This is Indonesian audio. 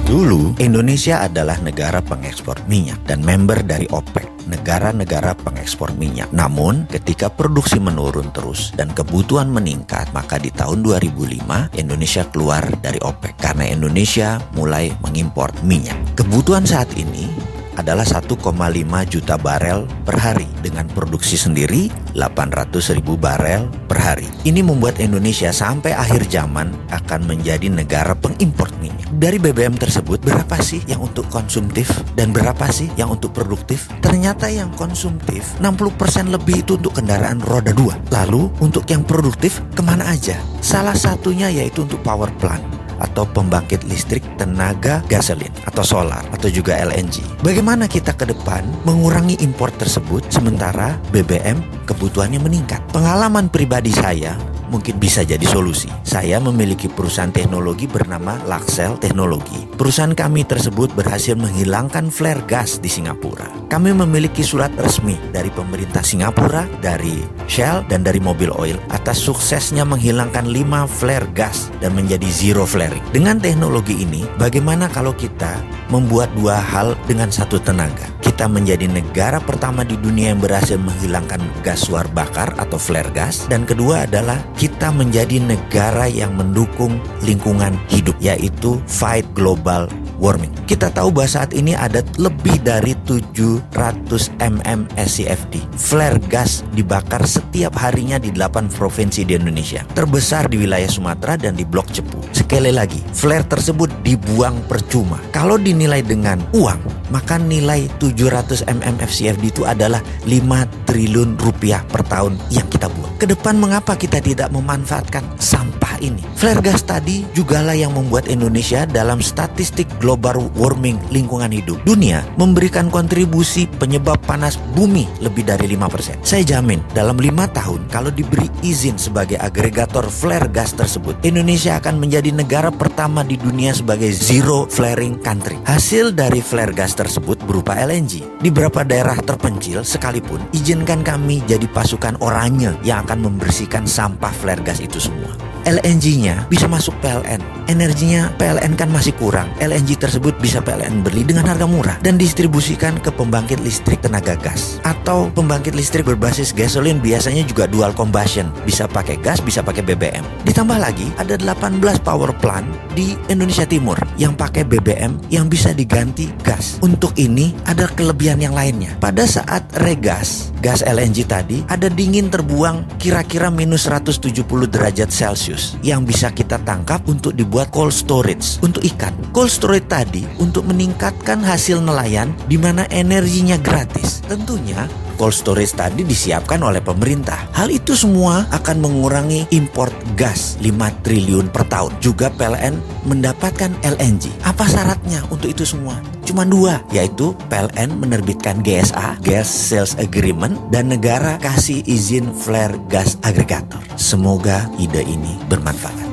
Dulu, Indonesia adalah negara pengekspor minyak dan member dari OPEC, negara-negara pengekspor minyak. Namun, ketika produksi menurun terus dan kebutuhan meningkat, maka di tahun 2005 Indonesia keluar dari OPEC karena Indonesia mulai mengimpor minyak. Kebutuhan saat ini adalah 1,5 juta barel per hari dengan produksi sendiri 800.000 barel per hari. Ini membuat Indonesia sampai akhir zaman akan menjadi negara pengimpor minyak. Dari BBM tersebut, berapa sih yang untuk konsumtif dan berapa sih yang untuk produktif? Ternyata yang konsumtif 60% lebih itu untuk kendaraan roda 2. Lalu untuk yang produktif kemana aja? Salah satunya yaitu untuk power plant atau pembangkit listrik tenaga gasolin atau solar atau juga LNG. Bagaimana kita ke depan mengurangi impor tersebut sementara BBM kebutuhannya meningkat? Pengalaman pribadi saya mungkin bisa jadi solusi. Saya memiliki perusahaan teknologi bernama Luxcell Teknologi. Perusahaan kami tersebut berhasil menghilangkan flare gas di Singapura. Kami memiliki surat resmi dari pemerintah Singapura, dari Shell, dan dari Mobil Oil atas suksesnya menghilangkan 5 flare gas dan menjadi zero flaring. Dengan teknologi ini, bagaimana kalau kita membuat dua hal dengan satu tenaga? Kita menjadi negara pertama di dunia yang berhasil menghilangkan gas suar bakar atau flare gas, dan kedua adalah kita menjadi negara yang mendukung lingkungan hidup, yaitu fight global warming. Kita tahu bahwa saat ini ada lebih dari 700 mm SCFD flare gas dibakar setiap harinya di 8 provinsi di Indonesia, terbesar di wilayah Sumatera dan di Blok Cepu. Sekali lagi, flare tersebut dibuang percuma. Kalau dinilai dengan uang, maka nilai 700 mm FCFD itu adalah 5 triliun rupiah per tahun yang kita buang. Kedepan mengapa kita tidak memanfaatkan sampah ini? Flare gas tadi jugalah yang membuat Indonesia dalam statistik global warming lingkungan hidup dunia memberikan kontribusi penyebab panas bumi lebih dari 5%. Saya jamin dalam 5 tahun kalau diberi izin sebagai agregator flare gas tersebut, Indonesia akan menjadi negara pertama di dunia sebagai zero flaring country. Hasil dari flare gas tersebut berupa LNG. Di beberapa daerah terpencil sekalipun, izinkan kami jadi pasukan oranye yang akan membersihkan sampah flare gas itu semua. LNG-nya bisa masuk PLN. Energinya PLN kan masih kurang. LNG tersebut bisa PLN beli dengan harga murah dan distribusikan ke pembangkit listrik tenaga gas atau pembangkit listrik berbasis gasolin, biasanya juga dual combustion, bisa pakai gas, bisa pakai BBM. Ditambah lagi ada 18 power plant di Indonesia Timur yang pakai BBM yang bisa diganti gas. Untuk ini ada kelebihan yang lainnya. Pada saat regas gas LNG tadi, ada dingin terbuang kira-kira minus 170 derajat Celcius yang bisa kita tangkap untuk dibuat cold storage untuk ikan. Cold storage tadi untuk meningkatkan hasil nelayan di mana energinya gratis. Tentunya cold storage tadi disiapkan oleh pemerintah. Hal itu semua akan mengurangi import gas 5 triliun per tahun. Juga PLN mendapatkan LNG. Apa syaratnya untuk itu semua? Cuma 2, yaitu PLN menerbitkan GSA, Gas Sales Agreement, dan negara kasih izin flare gas agregator. Semoga ide ini bermanfaat.